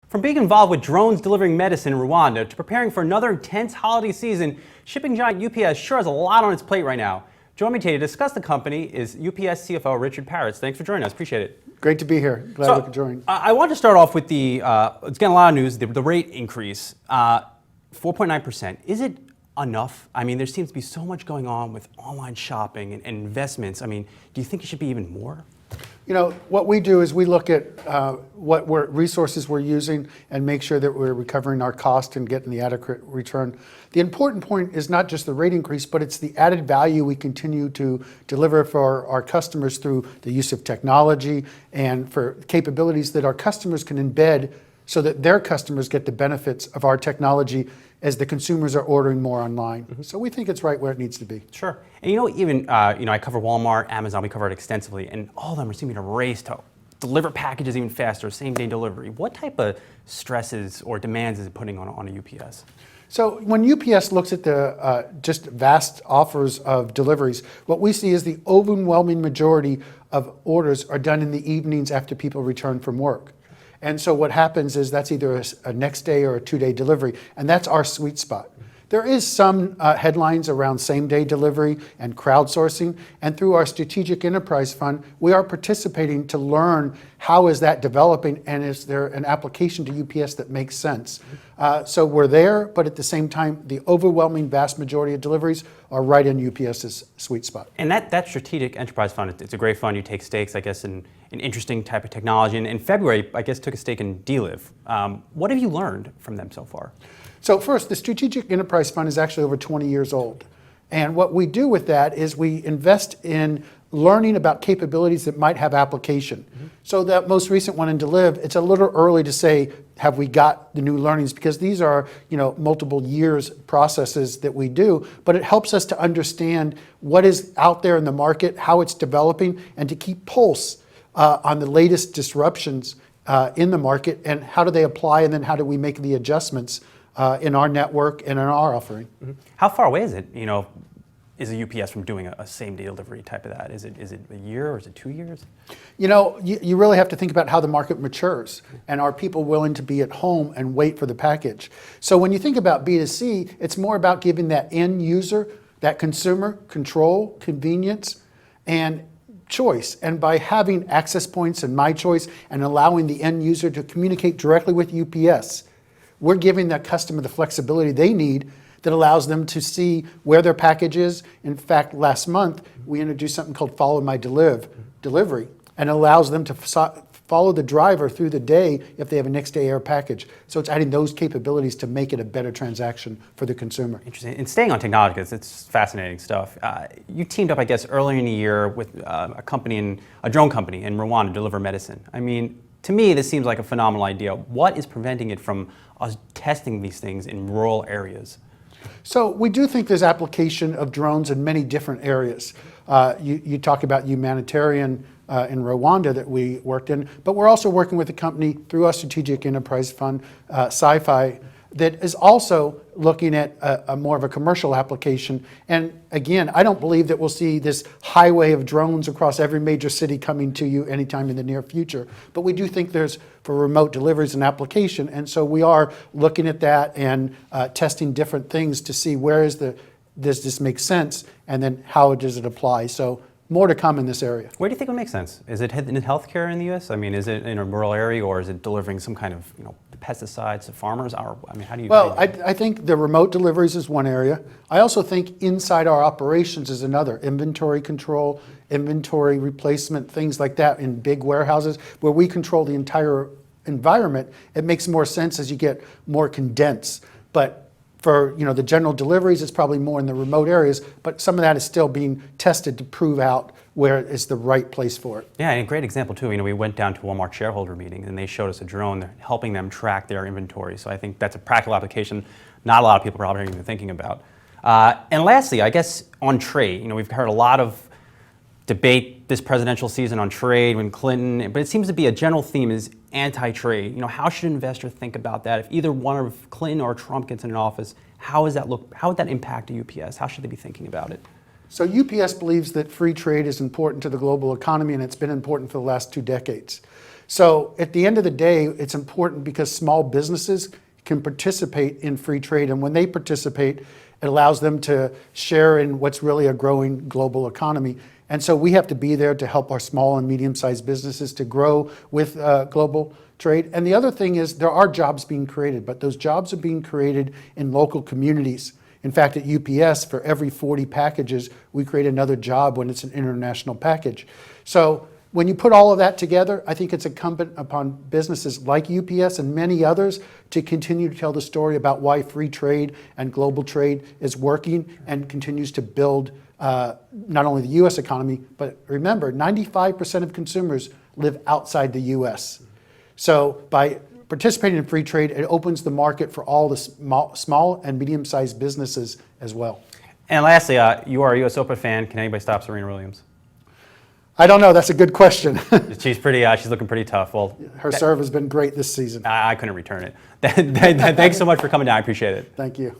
From being involved with drones delivering medicine in Rwanda to preparing for another intense holiday season, shipping giant UPS sure has a lot on its plate right now. Joining me today to discuss the company is UPS CFO Richard Parrots. Thanks for joining us. Appreciate it. Great to be here. Glad we could join. I want to start off with it's getting a lot of news, the rate increase, 4.9%. Is it enough? I mean, there seems to be so much going on with online shopping and investments. I mean, do you think it should be even more? You know, what we do is we look at what resources we're using and make sure that we're recovering our cost and getting the adequate return. The important point is not just the rate increase, but it's the added value we continue to deliver for our customers through the use of technology and for capabilities that our customers can embed so that their customers get the benefits of our technology as the consumers are ordering more online. Mm-hmm. So we think it's right where it needs to be. Sure. And even I cover Walmart, Amazon, we cover it extensively, and all of them are seeming to race to deliver packages even faster, same-day delivery. What type of stresses or demands is it putting on a UPS? So when UPS looks at the just vast offers of deliveries, what we see is the overwhelming majority of orders are done in the evenings after people return from work. And so what happens is that's either a next day or a 2-day delivery, and that's our sweet spot. There is some headlines around same-day delivery and crowdsourcing, and through our Strategic Enterprise Fund, we are participating to learn how is that developing and is there an application to UPS that makes sense. So we're there, but at the same time, the overwhelming vast majority of deliveries are right in UPS's sweet spot. And that Strategic Enterprise Fund, it's a great fund. You take stakes, I guess, in an interesting type of technology. And in February, I guess, took a stake in DLive. What have you learned from them so far? So first, the Strategic Enterprise Fund is actually over 20 years old. And what we do with that is we invest in learning about capabilities that might have application. Mm-hmm. So that most recent one in DLive, it's a little early to say, have we got the new learnings? Because these are, multiple years processes that we do, but it helps us to understand what is out there in the market, how it's developing, and to keep pulse on the latest disruptions in the market, and how do they apply, and then how do we make the adjustments in our network and in our offering. Mm-hmm. How far away is it, is a UPS from doing a same-day delivery type of that? Is it a year or is it 2 years? You really have to think about how the market matures, and are people willing to be at home and wait for the package? So when you think about B2C, it's more about giving that end user, that consumer, control, convenience, and choice. And by having access points and My Choice and allowing the end user to communicate directly with UPS, we're giving that customer the flexibility they need that allows them to see where their package is. In fact, last month, we introduced something called Follow My Delivery, and allows them to follow the driver through the day if they have a next day air package. So it's adding those capabilities to make it a better transaction for the consumer. Interesting. And staying on technology, because it's fascinating stuff. You teamed up, I guess, earlier in the year with a drone company in Rwanda to deliver medicine. I mean, to me, this seems like a phenomenal idea. What is preventing it from us testing these things in rural areas? So we do think there's application of drones in many different areas. You talk about humanitarian in Rwanda that we worked in, but we're also working with a company through our Strategic Enterprise Fund, Sci-Fi, that is also looking at a more of a commercial application. And again, I don't believe that we'll see this highway of drones across every major city coming to you anytime in the near future. But we do think there's, for remote deliveries, an application. And so we are looking at that and testing different things to see does this make sense, and then how does it apply. So more to come in this area. Where do you think it would make sense? Is it in healthcare in the U.S.? I mean, is it in a rural area, or is it delivering some kind of pesticides to farmers? Or, I mean, how do you? Well, I think the remote deliveries is one area. I also think inside our operations is another. Inventory control, inventory replacement, things like that in big warehouses where we control the entire environment. It makes more sense as you get more condensed. But for the general deliveries, it's probably more in the remote areas, but some of that is still being tested to prove out where is the right place for it. Yeah, and a great example too, we went down to a Walmart shareholder meeting and they showed us a drone helping them track their inventory. So I think that's a practical application not a lot of people probably aren't even thinking about. And lastly, I guess on trade, we've heard a lot of debate this presidential season on trade when Clinton, but it seems to be a general theme is anti-trade. How should an investor think about that? If either one of Clinton or Trump gets in office, how would that impact UPS? How should they be thinking about it? So UPS believes that free trade is important to the global economy, and it's been important for the last 2 decades. So at the end of the day, it's important because small businesses can participate in free trade. And when they participate, it allows them to share in what's really a growing global economy. And so we have to be there to help our small and medium-sized businesses to grow with global trade. And the other thing is there are jobs being created, but those jobs are being created in local communities. In fact, at UPS, for every 40 packages, we create another job when it's an international package. So when you put all of that together, I think it's incumbent upon businesses like UPS and many others to continue to tell the story about why free trade and global trade is working and continues to build not only the U.S. economy, but remember, 95% of consumers live outside the U.S. So by participating in free trade, it opens the market for all the small and medium-sized businesses as well. And lastly, you are a U.S. Open fan. Can anybody stop Serena Williams? I don't know. That's a good question. She's looking pretty tough. Well, her serve has been great this season. I couldn't return it. Thanks so much for coming down. I appreciate it. Thank you.